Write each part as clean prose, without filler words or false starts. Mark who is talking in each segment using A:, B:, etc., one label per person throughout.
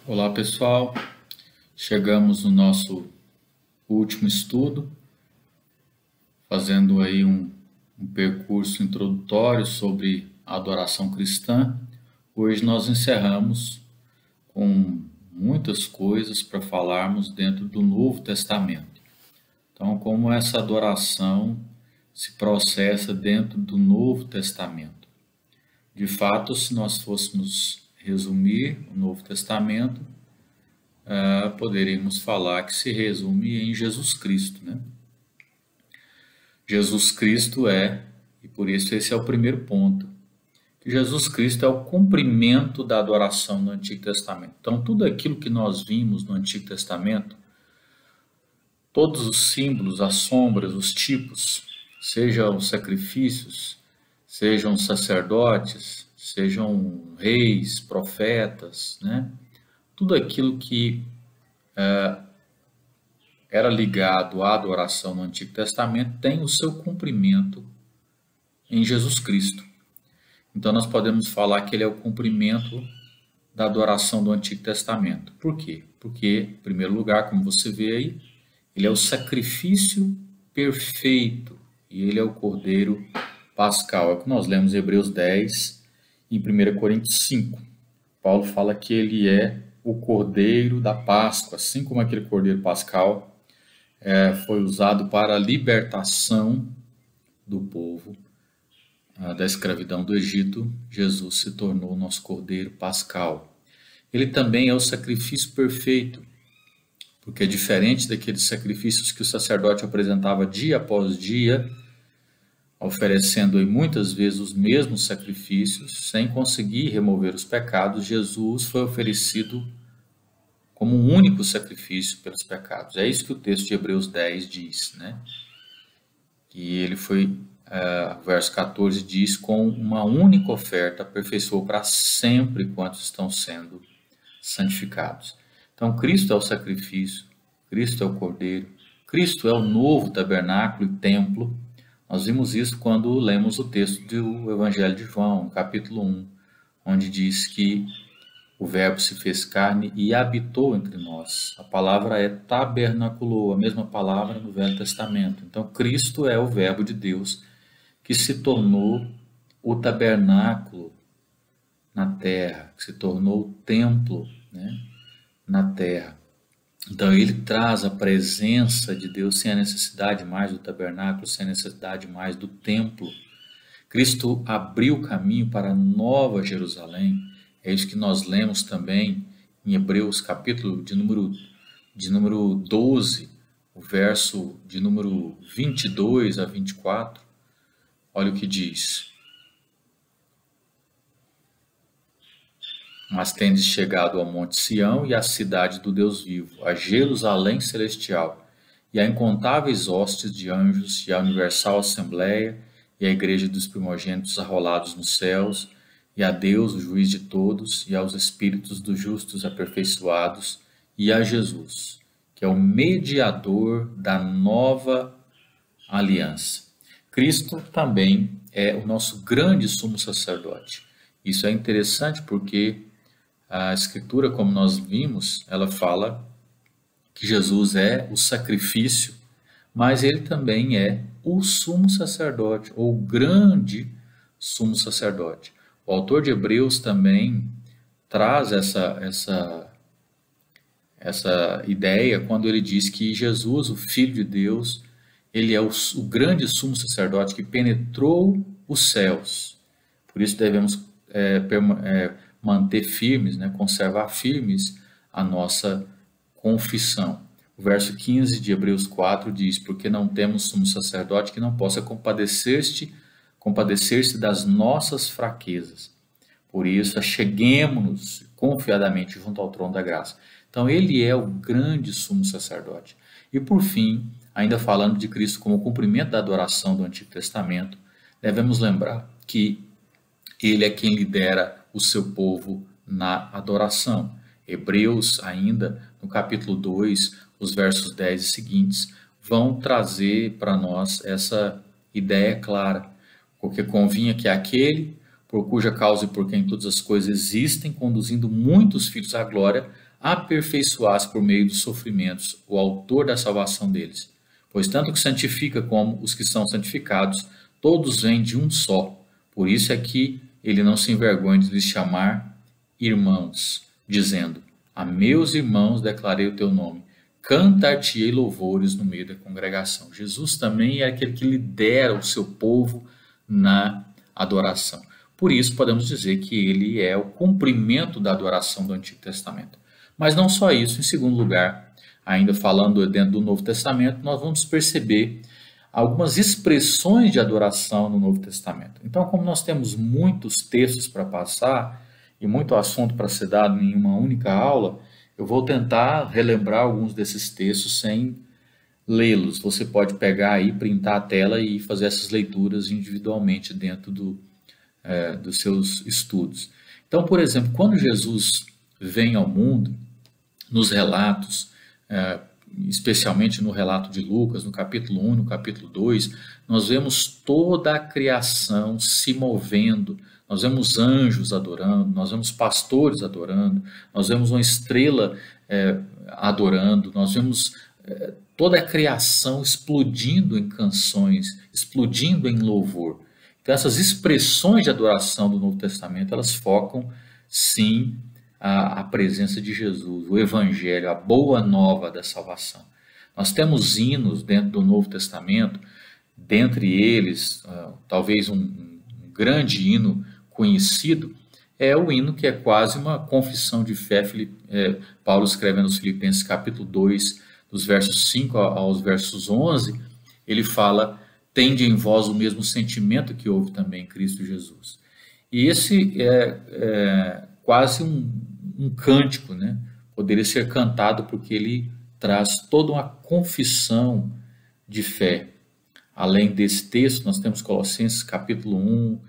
A: Olá pessoal, chegamos no nosso último estudo, fazendo aí um percurso introdutório sobre a adoração cristã. Hoje nós encerramos com muitas coisas para falarmos dentro do Novo Testamento. Então, como essa adoração se processa dentro do Novo Testamento. De fato, se nós fôssemos resumir o Novo Testamento, poderíamos falar que se resume em Jesus Cristo, né? Jesus Cristo e por isso esse é o primeiro ponto, que Jesus Cristo é o cumprimento da adoração no Antigo Testamento. Então, tudo aquilo que nós vimos no Antigo Testamento, todos os símbolos, as sombras, os tipos, sejam sacrifícios, sejam sacerdotes, sejam reis, profetas, né? Tudo aquilo que era ligado à adoração no Antigo Testamento tem o seu cumprimento em Jesus Cristo. Então nós podemos falar que ele é o cumprimento da adoração do Antigo Testamento. Por quê? Porque, em primeiro lugar, como você vê aí, ele é o sacrifício perfeito e ele é o Cordeiro Pascal. É o que nós lemos em Hebreus 10 e em 1 Coríntios 5. Paulo fala que ele é o Cordeiro da Páscoa, assim como aquele Cordeiro Pascal foi usado para a libertação do povo da escravidão do Egito. Jesus se tornou nosso Cordeiro Pascal. Ele também é o sacrifício perfeito, porque é diferente daqueles sacrifícios que o sacerdote apresentava dia após dia, oferecendo muitas vezes os mesmos sacrifícios, sem conseguir remover os pecados. Jesus foi oferecido como um único sacrifício pelos pecados. É isso que o texto de Hebreus 10 diz, né? Que ele foi, verso 14 diz, com uma única oferta aperfeiçoou para sempre quantos estão sendo santificados. Então, Cristo é o sacrifício, Cristo é o Cordeiro, Cristo é o novo tabernáculo e templo. Nós vimos isso quando lemos o texto do Evangelho de João, capítulo 1, onde diz que o Verbo se fez carne e habitou entre nós. A palavra é tabernaculou, a mesma palavra no Velho Testamento. Então, Cristo é o Verbo de Deus que se tornou o tabernáculo na terra, que se tornou o templo, né, na terra. Então, ele traz a presença de Deus sem a necessidade mais do tabernáculo, sem a necessidade mais do templo. Cristo abriu o caminho para a Nova Jerusalém. É isso que nós lemos também em Hebreus, capítulo de número 12, o verso de número 22 a 24. Olha o que diz. Mas tendes chegado ao monte Sião e à cidade do Deus vivo, a Jerusalém celestial, e a incontáveis hostes de anjos, e a universal assembleia, e a igreja dos primogênitos arrolados nos céus, e a Deus, o juiz de todos, e aos espíritos dos justos aperfeiçoados, e a Jesus, que é o mediador da nova aliança. Cristo também é o nosso grande sumo sacerdote. Isso é interessante porque a Escritura, como nós vimos, ela fala que Jesus é o sacrifício, mas ele também é o sumo sacerdote, ou o grande sumo sacerdote. O autor de Hebreus também traz essa ideia quando ele diz que Jesus, o Filho de Deus, ele é o grande sumo sacerdote que penetrou os céus. Por isso devemos manter firmes, né, conservar firmes a nossa confissão. O verso 15 de Hebreus 4 diz: porque não temos sumo sacerdote que não possa compadecer-se das nossas fraquezas. Por isso, acheguemo-nos confiadamente junto ao trono da graça. Então, ele é o grande sumo sacerdote. E por fim, ainda falando de Cristo como cumprimento da adoração do Antigo Testamento, devemos lembrar que ele é quem lidera o seu povo na adoração. Hebreus, ainda no capítulo 2, os versos 10 e seguintes, vão trazer para nós essa ideia clara. Porque convinha que aquele, por cuja causa e por quem todas as coisas existem, conduzindo muitos filhos à glória, aperfeiçoasse por meio dos sofrimentos o autor da salvação deles. Pois tanto o que santifica como os que são santificados, todos vêm de um só. Por isso é que ele não se envergonha de lhes chamar irmãos, dizendo: a meus irmãos declarei o teu nome, cantar-te-ei louvores no meio da congregação. Jesus também é aquele que lidera o seu povo na adoração. Por isso podemos dizer que ele é o cumprimento da adoração do Antigo Testamento. Mas não só isso, em segundo lugar, ainda falando dentro do Novo Testamento, nós vamos perceber algumas expressões de adoração no Novo Testamento. Então, como nós temos muitos textos para passar e muito assunto para ser dado em uma única aula, eu vou tentar relembrar alguns desses textos sem lê-los. Você pode pegar aí, printar a tela e fazer essas leituras individualmente dentro dos seus estudos. Então, por exemplo, quando Jesus vem ao mundo, nos relatos, especialmente no relato de Lucas, no capítulo 1, no capítulo 2, nós vemos toda a criação se movendo, nós vemos anjos adorando, nós vemos pastores adorando, nós vemos uma estrela adorando, nós vemos toda a criação explodindo em canções, explodindo em louvor. Então essas expressões de adoração do Novo Testamento, elas focam sim a presença de Jesus, o Evangelho, a boa nova da salvação. Nós temos hinos dentro do Novo Testamento, dentre eles, talvez um grande hino conhecido, é o hino que é quase uma confissão de fé. Paulo escrevendo aos Filipenses capítulo 2, dos versos 5 aos versos 11, ele fala: tende em vós o mesmo sentimento que houve também em Cristo Jesus. E esse é quase um cântico, né? Poderia ser cantado porque ele traz toda uma confissão de fé. Além desse texto, nós temos Colossenses capítulo 1,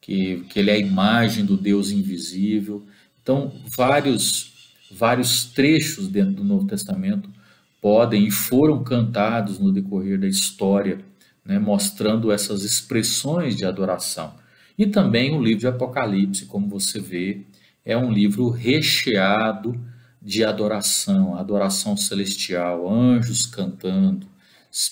A: que ele é a imagem do Deus invisível. Então, vários trechos dentro do Novo Testamento podem e foram cantados no decorrer da história, né, mostrando essas expressões de adoração. E também o livro de Apocalipse, como você vê, é um livro recheado de adoração, adoração celestial, anjos cantando,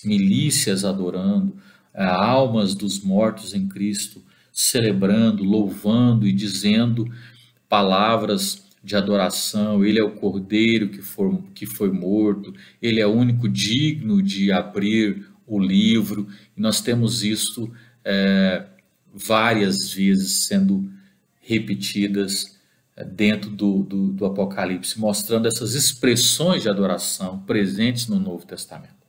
A: milícias adorando, almas dos mortos em Cristo celebrando, louvando e dizendo palavras de adoração. Ele é o Cordeiro que foi morto, ele é o único digno de abrir o livro. E nós temos isso várias vezes sendo repetidas dentro do Apocalipse, mostrando essas expressões de adoração presentes no Novo Testamento.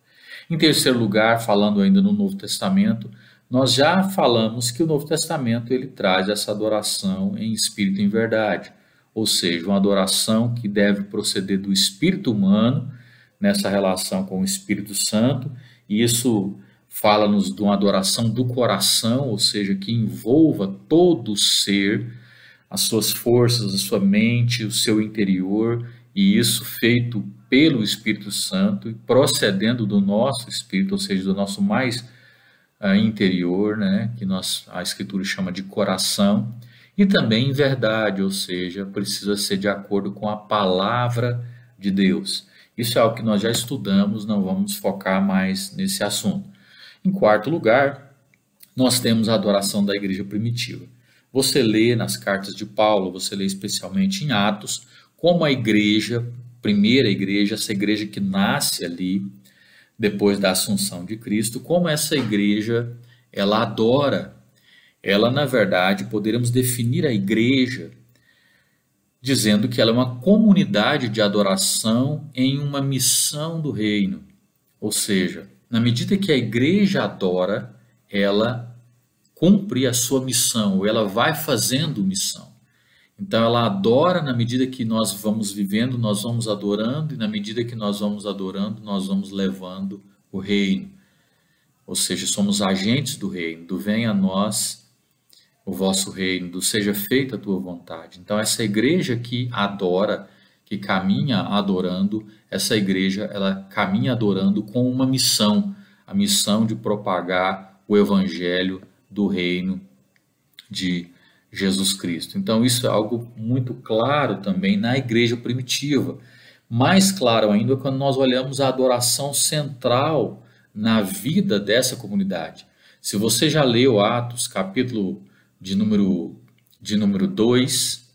A: Em terceiro lugar, falando ainda no Novo Testamento, nós já falamos que o Novo Testamento ele traz essa adoração em espírito e em verdade, ou seja, uma adoração que deve proceder do espírito humano nessa relação com o Espírito Santo, e isso fala-nos de uma adoração do coração, ou seja, que envolva todo o ser, as suas forças, a sua mente, o seu interior, e isso feito pelo Espírito Santo e procedendo do nosso espírito, ou seja, do nosso mais interior, né, que a Escritura chama de coração, e também em verdade, ou seja, precisa ser de acordo com a palavra de Deus. Isso é algo que nós já estudamos, não vamos focar mais nesse assunto. Em quarto lugar, nós temos a adoração da igreja primitiva. Você lê nas cartas de Paulo, você lê especialmente em Atos, como a igreja, primeira igreja, essa igreja que nasce ali, depois da assunção de Cristo, como essa igreja, ela adora. Ela, na verdade, poderíamos definir a igreja dizendo que ela é uma comunidade de adoração em uma missão do reino. Ou seja, na medida que a igreja adora, ela cumpre a sua missão, ou ela vai fazendo missão. Então ela adora na medida que nós vamos vivendo, nós vamos adorando, e na medida que nós vamos adorando, nós vamos levando o reino. Ou seja, somos agentes do reino, do venha a nós o vosso reino, do seja feita a tua vontade. Então essa igreja que adora, que caminha adorando, essa igreja ela caminha adorando com uma missão, a missão de propagar o evangelho do reino de Jesus Cristo. Então, isso é algo muito claro também na igreja primitiva. Mais claro ainda quando nós olhamos a adoração central na vida dessa comunidade. Se você já leu Atos, capítulo de número 2,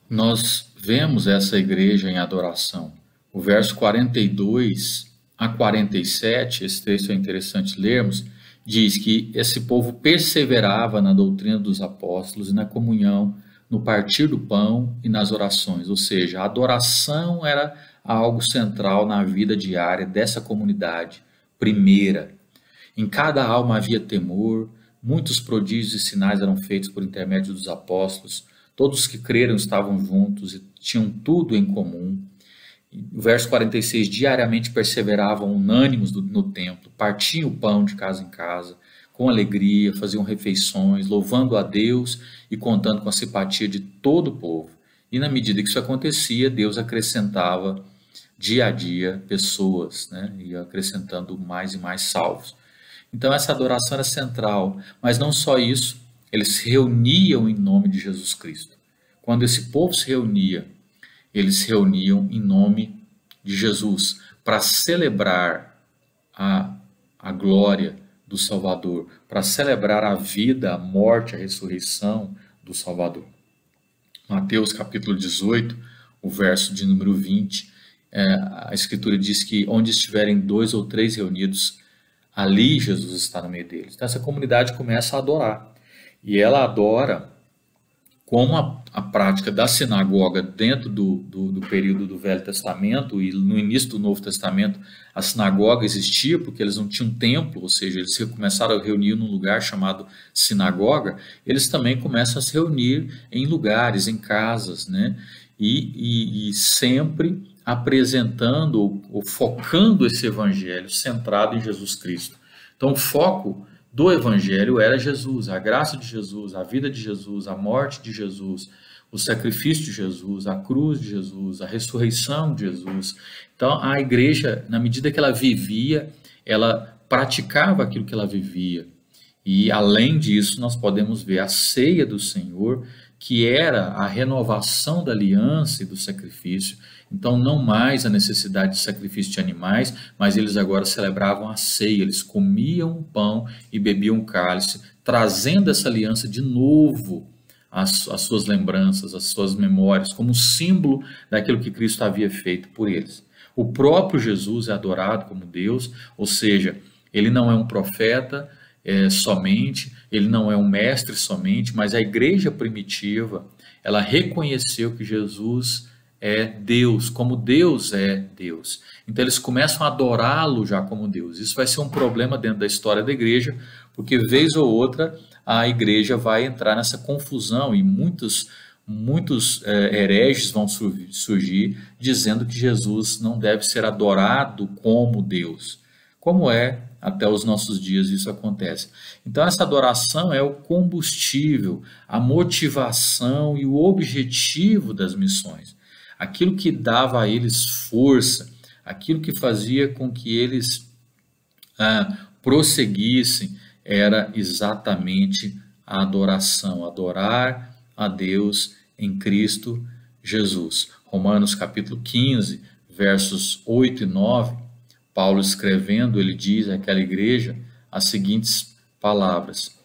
A: nós vemos essa igreja em adoração. O verso 42 a 47, esse texto é interessante lermos, diz que esse povo perseverava na doutrina dos apóstolos e na comunhão, no partir do pão e nas orações. Ou seja, a adoração era algo central na vida diária dessa comunidade primeira. Em cada alma havia temor, muitos prodígios e sinais eram feitos por intermédio dos apóstolos, todos que creram estavam juntos e tinham tudo em comum. O verso 46, diariamente perseveravam unânimes no templo, partiam o pão de casa em casa, com alegria, faziam refeições, louvando a Deus e contando com a simpatia de todo o povo. E na medida que isso acontecia, Deus acrescentava dia a dia pessoas, né? E acrescentando mais e mais salvos. Então essa adoração era central, mas não só isso, eles se reuniam em nome de Jesus Cristo. Quando esse povo se reunia, eles se reuniam em nome de Jesus para celebrar a glória do Salvador, para celebrar a vida, a morte, a ressurreição do Salvador. Mateus capítulo 18, o verso de número 20, a Escritura diz que onde estiverem 2 ou 3 reunidos, ali Jesus está no meio deles. Então essa comunidade começa a adorar, e ela adora como a prática da sinagoga dentro do período do Velho Testamento e no início do Novo Testamento, a sinagoga existia porque eles não tinham templo, ou seja, eles começaram a reunir num lugar chamado sinagoga, eles também começam a se reunir em lugares, em casas, né? E sempre apresentando ou focando esse evangelho centrado em Jesus Cristo. Então o foco do evangelho era Jesus, a graça de Jesus, a vida de Jesus, a morte de Jesus, o sacrifício de Jesus, a cruz de Jesus, a ressurreição de Jesus. Então a igreja, na medida que ela vivia, ela praticava aquilo que ela vivia. E além disso, nós podemos ver a ceia do Senhor, que era a renovação da aliança e do sacrifício. Então, não mais a necessidade de sacrifício de animais, mas eles agora celebravam a ceia, eles comiam o pão e bebiam o cálice, trazendo essa aliança de novo às suas lembranças, às suas memórias, como símbolo daquilo que Cristo havia feito por eles. O próprio Jesus é adorado como Deus, ou seja, ele não é um profeta somente, ele não é um mestre somente, mas a igreja primitiva, ela reconheceu que Jesus é Deus, como Deus é Deus. Então eles começam a adorá-lo já como Deus. Isso vai ser um problema dentro da história da igreja, porque vez ou outra a igreja vai entrar nessa confusão e muitos hereges vão surgir dizendo que Jesus não deve ser adorado como Deus. Como até os nossos dias isso acontece. Então essa adoração é o combustível, a motivação e o objetivo das missões. Aquilo que dava a eles força, aquilo que fazia com que eles prosseguissem, era exatamente a adoração, adorar a Deus em Cristo Jesus. Romanos capítulo 15, versos 8 e 9, Paulo escrevendo, ele diz àquela igreja as seguintes palavras: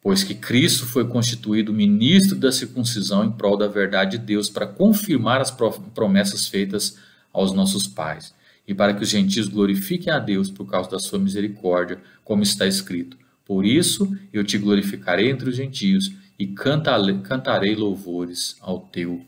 A: pois que Cristo foi constituído ministro da circuncisão em prol da verdade de Deus, para confirmar as promessas feitas aos nossos pais, e para que os gentios glorifiquem a Deus por causa da sua misericórdia, como está escrito: por isso eu te glorificarei entre os gentios e cantarei louvores ao teu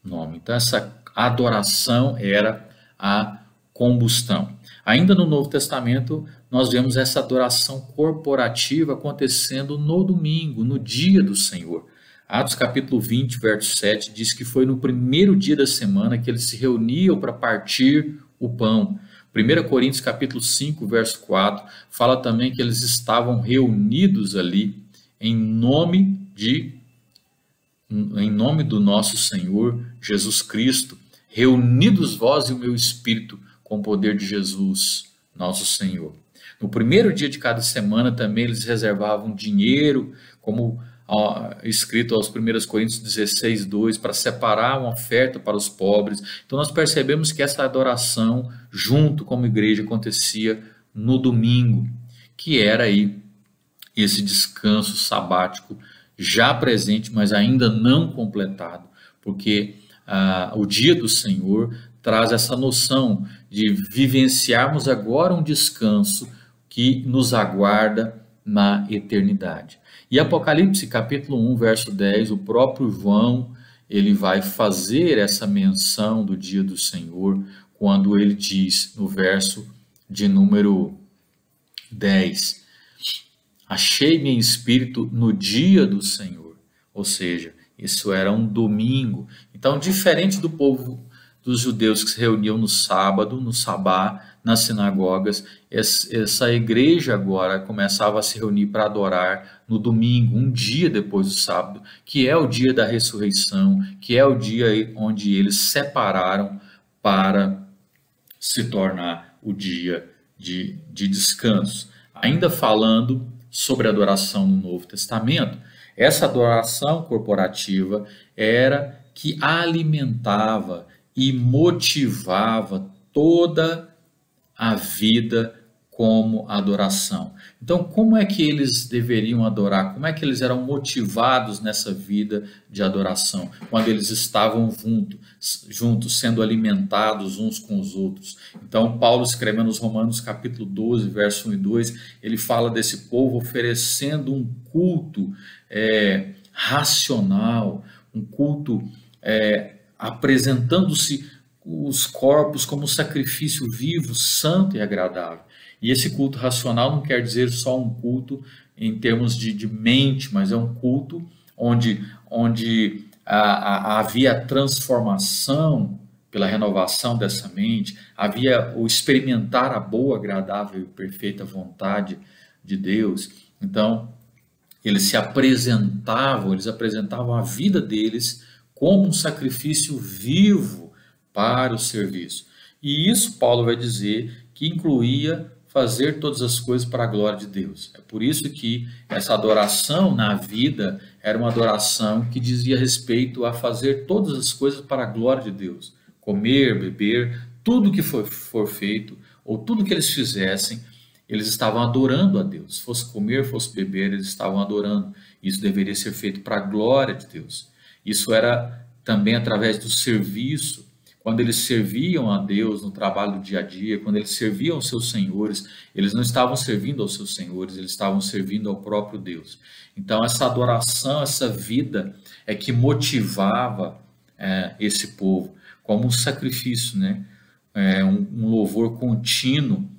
A: nome. Então essa adoração era a combustão. Ainda no Novo Testamento, nós vemos essa adoração corporativa acontecendo no domingo, no dia do Senhor. Atos capítulo 20, verso 7, diz que foi no primeiro dia da semana que eles se reuniam para partir o pão. 1 Coríntios capítulo 5, verso 4, fala também que eles estavam reunidos ali em nome do nosso Senhor Jesus Cristo, reunidos vós e o meu espírito com o poder de Jesus, nosso Senhor. No primeiro dia de cada semana também eles reservavam dinheiro, como escrito aos 1 Coríntios 16, 2, para separar uma oferta para os pobres. Então nós percebemos que essa adoração, junto como igreja, acontecia no domingo, que era aí esse descanso sabático já presente, mas ainda não completado, porque o dia do Senhor traz essa noção de vivenciarmos agora um descanso que nos aguarda na eternidade. E Apocalipse capítulo 1, verso 10, o próprio João, ele vai fazer essa menção do dia do Senhor, quando ele diz no verso de número 10, achei-me em espírito no dia do Senhor, ou seja, isso era um domingo. Então, diferente do povo dos judeus que se reuniam no sábado, no sabá, nas sinagogas, essa igreja agora começava a se reunir para adorar no domingo, um dia depois do sábado, que é o dia da ressurreição, que é o dia onde eles separaram para se tornar o dia de descanso. Ainda falando sobre adoração no Novo Testamento, essa adoração corporativa era que alimentava e motivava toda a vida como adoração. Então, como é que eles deveriam adorar? Como é que eles eram motivados nessa vida de adoração? Quando eles estavam juntos, sendo alimentados uns com os outros. Então, Paulo, escrevendo nos Romanos capítulo 12, verso 1 e 2, ele fala desse povo oferecendo um culto racional, um culto apresentando-se os corpos como sacrifício vivo, santo e agradável. E esse culto racional não quer dizer só um culto em termos de mente, mas é um culto onde havia transformação pela renovação dessa mente, havia o experimentar a boa, agradável e perfeita vontade de Deus. Então, eles apresentavam a vida deles como um sacrifício vivo para o serviço. E isso Paulo vai dizer que incluía fazer todas as coisas para a glória de Deus. É por isso que essa adoração na vida era uma adoração que dizia respeito a fazer todas as coisas para a glória de Deus. Comer, beber, tudo que for feito, ou tudo que eles fizessem, eles estavam adorando a Deus. Fosse comer, fosse beber, eles estavam adorando. Isso deveria ser feito para a glória de Deus. Isso era também através do serviço. Quando eles serviam a Deus no trabalho do dia a dia, quando eles serviam aos seus senhores, eles não estavam servindo aos seus senhores, eles estavam servindo ao próprio Deus. Então, essa adoração, essa vida é que motivava esse povo como um sacrifício, né? Um louvor contínuo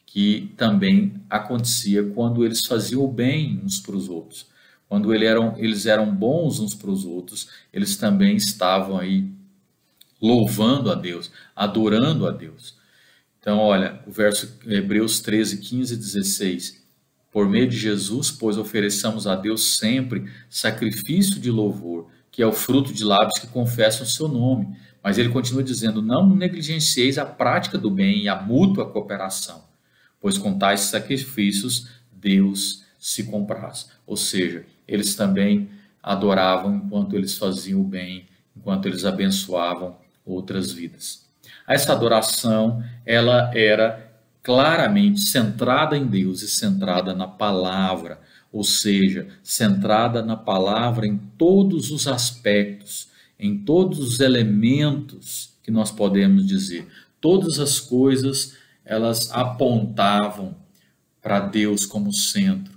A: que também acontecia quando eles faziam o bem uns para os outros. Quando eles eram bons uns para os outros, eles também estavam aí louvando a Deus, adorando a Deus. Então, olha, o verso Hebreus 13, 15 e 16. Por meio de Jesus, pois ofereçamos a Deus sempre sacrifício de louvor, que é o fruto de lábios que confessam o seu nome. Mas ele continua dizendo, não negligencieis a prática do bem e a mútua cooperação, pois com tais sacrifícios Deus se compraz. Ou seja, eles também adoravam enquanto eles faziam o bem, enquanto eles abençoavam outras vidas. Essa adoração, ela era claramente centrada em Deus e centrada na palavra, ou seja, centrada na palavra em todos os aspectos, em todos os elementos que nós podemos dizer. Todas as coisas, elas apontavam para Deus como centro,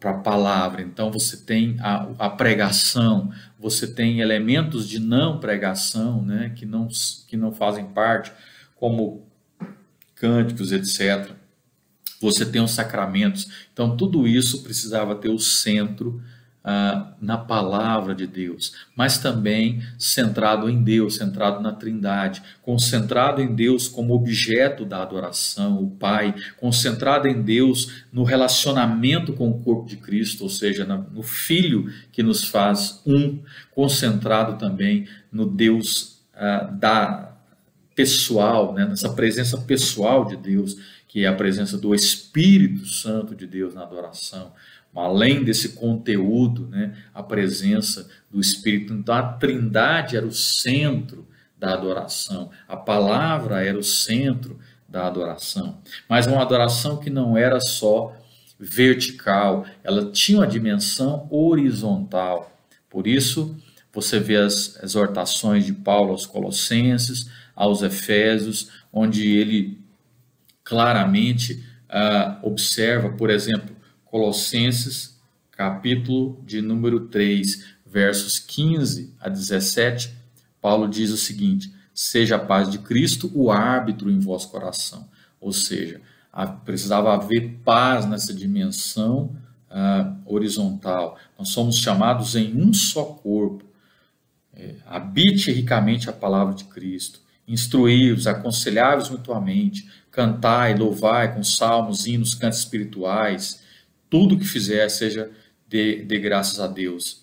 A: para a palavra. Então você tem a pregação, você tem elementos de não pregação, né, que não fazem parte, como cânticos, etc. Você tem os sacramentos. Então tudo isso precisava ter o centro na palavra de Deus, mas também centrado em Deus, centrado na Trindade, concentrado em Deus como objeto da adoração, o Pai, concentrado em Deus no relacionamento com o corpo de Cristo, ou seja, no Filho que nos faz um, concentrado também no Deus pessoal, né, nessa presença pessoal de Deus, que é a presença do Espírito Santo de Deus na adoração. Além desse conteúdo, né, a presença do Espírito. Então, a Trindade era o centro da adoração. A palavra era o centro da adoração. Mas uma adoração que não era só vertical, ela tinha uma dimensão horizontal. Por isso, você vê as exortações de Paulo aos Colossenses, aos Efésios, onde ele claramente observa, por exemplo, Colossenses, capítulo de número 3, versos 15 a 17, Paulo diz o seguinte: seja a paz de Cristo o árbitro em vosso coração. Ou seja, precisava haver paz nessa dimensão horizontal. Nós somos chamados em um só corpo. Habite ricamente a palavra de Cristo. Instruí-vos, aconselhai-vos mutuamente. Cantai, louvai com salmos, hinos, cantos espirituais. Tudo que fizer, seja de graças a Deus,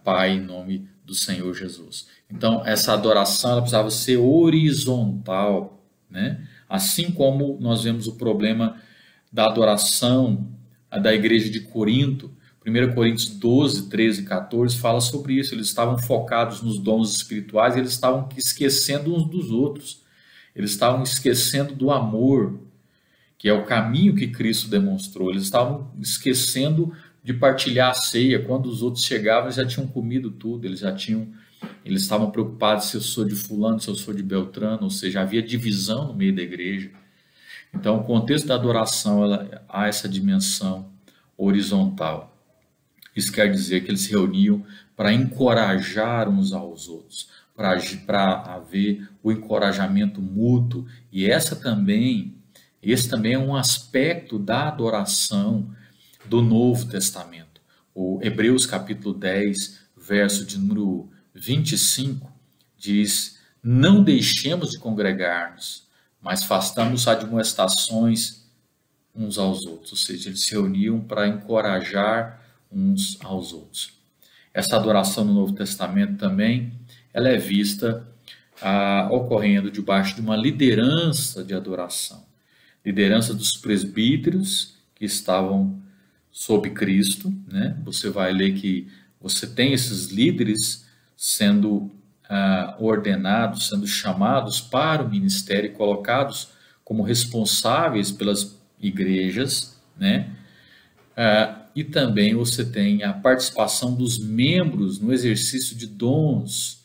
A: Pai, em nome do Senhor Jesus. Então, essa adoração ela precisava ser horizontal, né? Assim como nós vemos o problema da adoração da igreja de Corinto, 1 Coríntios 12, 13 e 14 fala sobre isso. Eles estavam focados nos dons espirituais e eles estavam esquecendo uns dos outros. Eles estavam esquecendo do amor, que é o caminho que Cristo demonstrou. Eles estavam esquecendo de partilhar a ceia. Quando os outros chegavam, eles já tinham comido tudo, eles estavam preocupados se eu sou de fulano, se eu sou de Beltrano, ou seja, havia divisão no meio da igreja. Então, o contexto da adoração, há essa dimensão horizontal. Isso quer dizer que eles se reuniam para encorajar uns aos outros, para haver o encorajamento mútuo. E esse também é um aspecto da adoração do Novo Testamento. O Hebreus capítulo 10, verso de número 25, diz: não deixemos de congregar-nos, mas façamos admoestações uns aos outros. Ou seja, eles se reuniam para encorajar uns aos outros. Essa adoração no Novo Testamento também, ela é vista ocorrendo debaixo de uma liderança de adoração. Liderança dos presbíteros que estavam sob Cristo, né? Você vai ler que você tem esses líderes sendo ordenados, sendo chamados para o ministério e colocados como responsáveis pelas igrejas, né? E também você tem a participação dos membros no exercício de dons.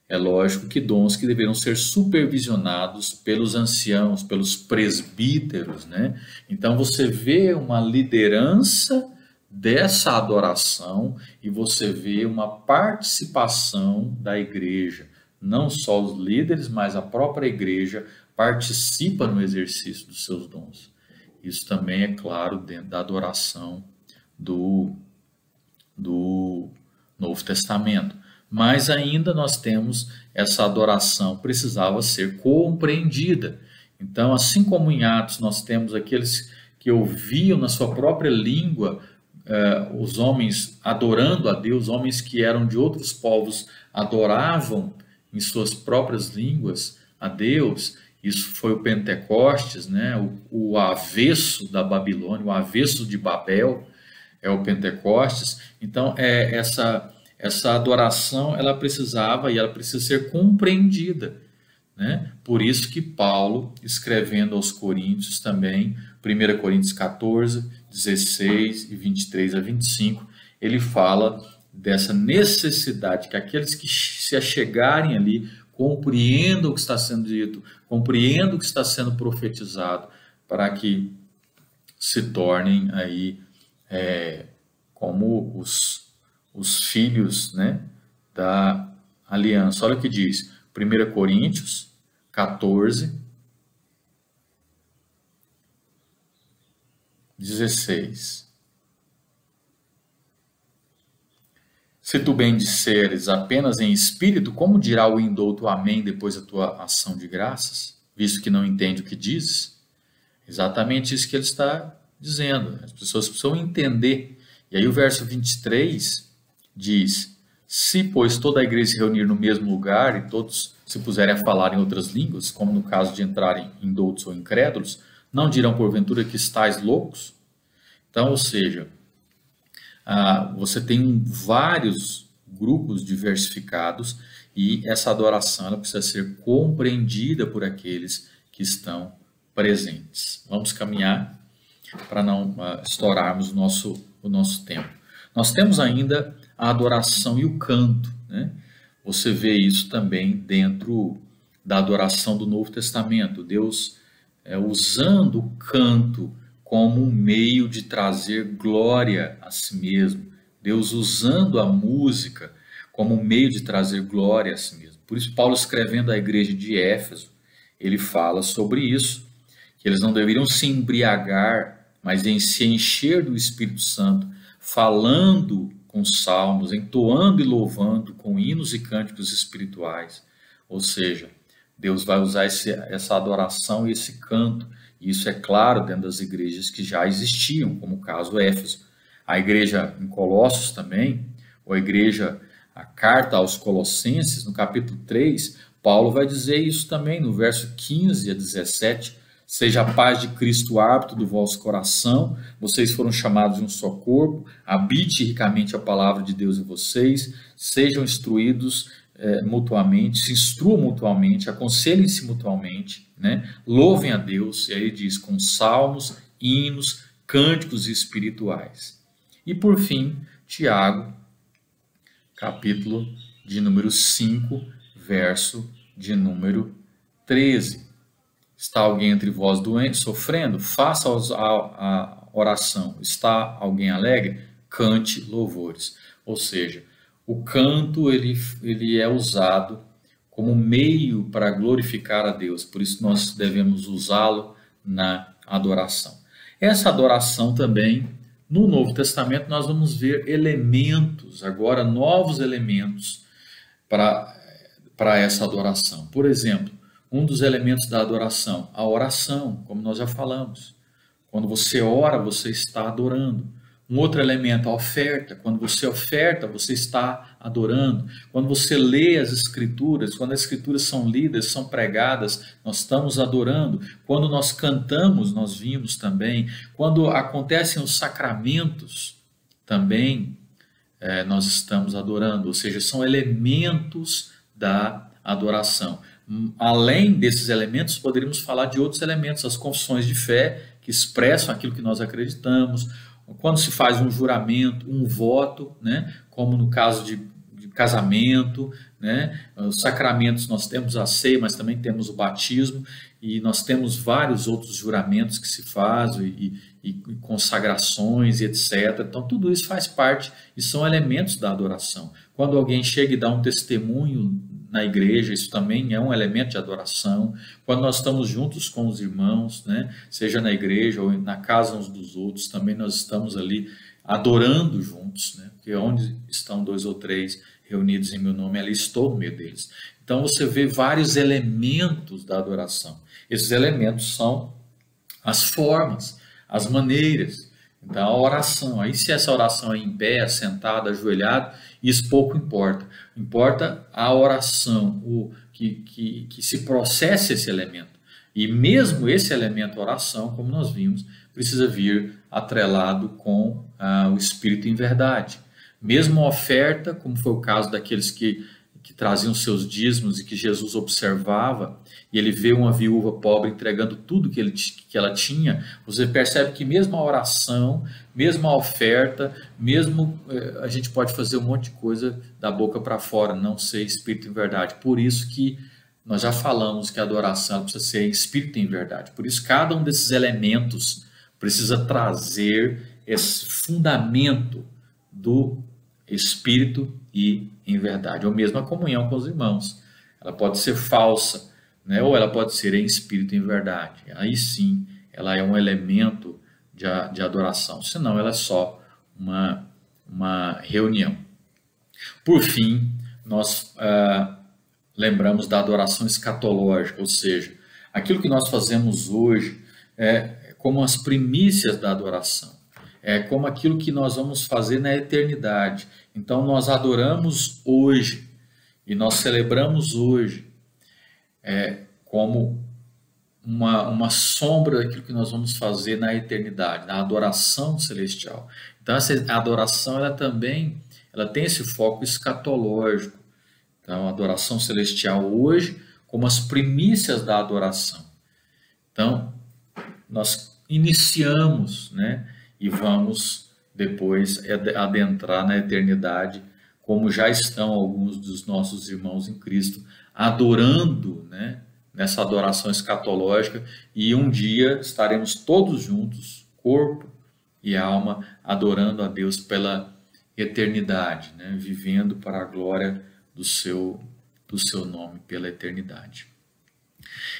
A: É lógico que dons que deveriam ser supervisionados pelos anciãos, pelos presbíteros, né? Então você vê uma liderança dessa adoração e você vê uma participação da igreja. Não só os líderes, mas a própria igreja participa no exercício dos seus dons. Isso também é claro dentro da adoração do Novo Testamento. Mas ainda nós temos essa adoração, precisava ser compreendida. Então, assim como em Atos nós temos aqueles que ouviam na sua própria língua os homens adorando a Deus, homens que eram de outros povos adoravam em suas próprias línguas a Deus. Isso foi o Pentecostes, né? O avesso da Babilônia, o avesso de Babel é o Pentecostes. Então, essa adoração, ela precisava e ela precisa ser compreendida, né? Por isso que Paulo, escrevendo aos Coríntios também, 1 Coríntios 14, 16 e 23 a 25, ele fala dessa necessidade que aqueles que se achegarem ali compreendam o que está sendo dito, compreendam o que está sendo profetizado, para que se tornem aí como os filhos, né, da aliança. Olha o que diz 1 Coríntios 14, 16. Se tu bem disseres apenas em espírito, como dirá o indouto amém depois da tua ação de graças, visto que não entende o que dizes? Exatamente isso que ele está dizendo. As pessoas precisam entender. E aí o verso 23 diz: se, pois, toda a igreja se reunir no mesmo lugar e todos se puserem a falar em outras línguas, como no caso de entrarem indoutos ou incrédulos, Não dirão porventura que estáis loucos? Então, ou seja, você tem vários grupos diversificados e essa adoração ela precisa ser compreendida por aqueles que estão presentes. Vamos caminhar para não estourarmos o nosso tempo. Nós temos ainda a adoração e o canto, né? Você vê isso também dentro da adoração do Novo Testamento. Deus usando o canto como um meio de trazer glória a si mesmo. Deus usando a música como um meio de trazer glória a si mesmo. Por isso, Paulo, escrevendo à igreja de Éfeso, ele fala sobre isso, que eles não deveriam se embriagar, mas em se encher do Espírito Santo, falando com salmos, entoando e louvando com hinos e cânticos espirituais. Ou seja, Deus vai usar essa adoração e esse canto. E isso é claro dentro das igrejas que já existiam, como o caso Éfeso. A igreja em Colossos também, ou a carta aos Colossenses, no capítulo 3, Paulo vai dizer isso também, no verso 15 a 17, seja a paz de Cristo o árbitro do vosso coração, vocês foram chamados de um só corpo, habite ricamente a palavra de Deus em vocês, sejam instruídos mutuamente, se instruam mutuamente, aconselhem-se mutuamente, né? Louvem a Deus, e aí ele diz, com salmos, hinos, cânticos espirituais. E por fim, Tiago, capítulo de número 5, verso de número 13. Está alguém entre vós doente, sofrendo? Faça a oração. Está alguém alegre? Cante louvores. Ou seja, o canto ele é usado como meio para glorificar a Deus. Por isso nós devemos usá-lo na adoração. Essa adoração também, no Novo Testamento, nós vamos ver elementos, agora novos elementos para essa adoração. Por exemplo, um dos elementos da adoração, a oração, como nós já falamos. Quando você ora, você está adorando. Um outro elemento, a oferta. Quando você oferta, você está adorando. Quando você lê as Escrituras, quando as Escrituras são lidas, são pregadas, nós estamos adorando. Quando nós cantamos, nós vimos também. Quando acontecem os sacramentos, também nós estamos adorando. Ou seja, são elementos da adoração. Além desses elementos, poderíamos falar de outros elementos, as confissões de fé, que expressam aquilo que nós acreditamos, quando se faz um juramento, um voto, né, como no caso de casamento, né, os sacramentos, nós temos a ceia, mas também temos o batismo, e nós temos vários outros juramentos que se fazem, e consagrações, e etc. Então, tudo isso faz parte, e são elementos da adoração. Quando alguém chega e dá um testemunho na igreja, isso também é um elemento de adoração. Quando nós estamos juntos com os irmãos, né, seja na igreja ou na casa uns dos outros, também nós estamos ali adorando juntos, né, porque onde estão 2 ou 3 reunidos em meu nome, ali estou no meio deles. Então você vê vários elementos da adoração. Esses elementos são as formas, as maneiras. Então a oração, aí se essa oração é em pé, sentado, ajoelhado, isso pouco importa. Importa a oração, que se processe esse elemento. E mesmo esse elemento oração, como nós vimos, precisa vir atrelado com o Espírito em verdade. Mesmo a oferta, como foi o caso daqueles que traziam seus dízimos e que Jesus observava, e ele vê uma viúva pobre entregando tudo que ela tinha, você percebe que mesmo a oração, mesmo a oferta, mesmo a gente pode fazer um monte de coisa da boca para fora, não ser espírito em verdade. Por isso que nós já falamos que a adoração precisa ser espírito em verdade. Por isso cada um desses elementos precisa trazer esse fundamento do espírito e em verdade, ou mesmo a comunhão com os irmãos. Ela pode ser falsa, né? Ou ela pode ser em espírito e em verdade. Aí sim, ela é um elemento de adoração, senão ela é só uma reunião. Por fim, nós lembramos da adoração escatológica, ou seja, aquilo que nós fazemos hoje é como as primícias da adoração. É como aquilo que nós vamos fazer na eternidade. Então nós adoramos hoje e nós celebramos hoje como uma sombra daquilo que nós vamos fazer na eternidade, na adoração celestial. Então, essa adoração, ela tem esse foco escatológico. Então, a adoração celestial hoje, como as primícias da adoração. Então, nós iniciamos, né, e vamos depois adentrar na eternidade, como já estão alguns dos nossos irmãos em Cristo, adorando, né, nessa adoração escatológica, e um dia estaremos todos juntos, corpo e alma, adorando a Deus pela eternidade, né, vivendo para a glória do seu nome pela eternidade.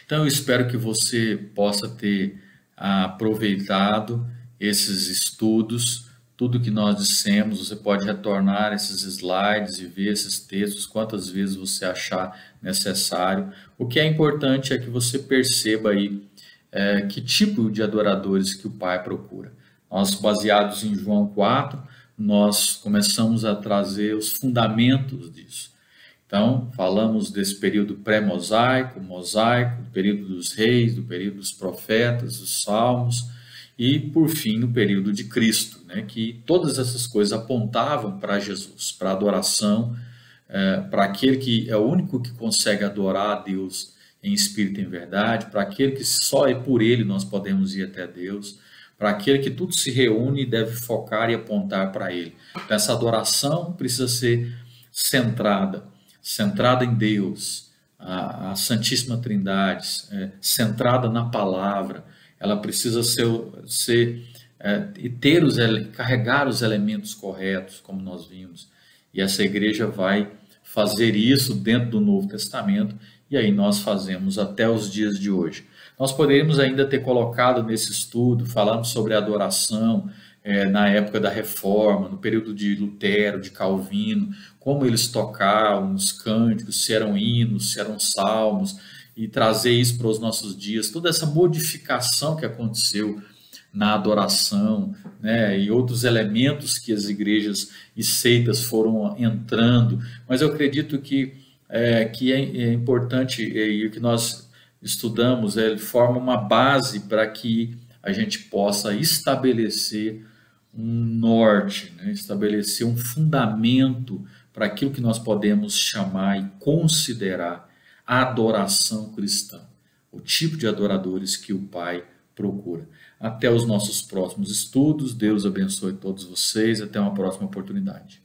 A: Então, eu espero que você possa ter aproveitado esses estudos, tudo que nós dissemos. Você pode retornar esses slides e ver esses textos quantas vezes você achar necessário. O que é importante é que você perceba aí que tipo de adoradores que o Pai procura. Nós, baseados em João 4, nós começamos a trazer os fundamentos disso. Então, falamos desse período pré-mosaico, mosaico, do período dos reis, do período dos profetas, dos salmos, e, por fim, no período de Cristo, né, que todas essas coisas apontavam para Jesus, para a adoração, para aquele que é o único que consegue adorar a Deus em espírito e em verdade, para aquele que só é por ele nós podemos ir até Deus, para aquele que tudo se reúne e deve focar e apontar para ele. Então, essa adoração precisa ser centrada em Deus, a Santíssima Trindade, centrada na palavra. Ela precisa carregar os elementos corretos, como nós vimos. E essa igreja vai fazer isso dentro do Novo Testamento, e aí nós fazemos até os dias de hoje. Nós poderíamos ainda ter colocado nesse estudo, falando sobre a adoração, na época da Reforma, no período de Lutero, de Calvino, como eles tocavam os cânticos, se eram hinos, se eram salmos, e trazer isso para os nossos dias, toda essa modificação que aconteceu na adoração, né, e outros elementos que as igrejas e seitas foram entrando, mas eu acredito que é importante, e o que nós estudamos, ele forma uma base para que a gente possa estabelecer um norte, né, estabelecer um fundamento para aquilo que nós podemos chamar e considerar a adoração cristã, o tipo de adoradores que o Pai procura. Até os nossos próximos estudos. Deus abençoe todos vocês. Até uma próxima oportunidade.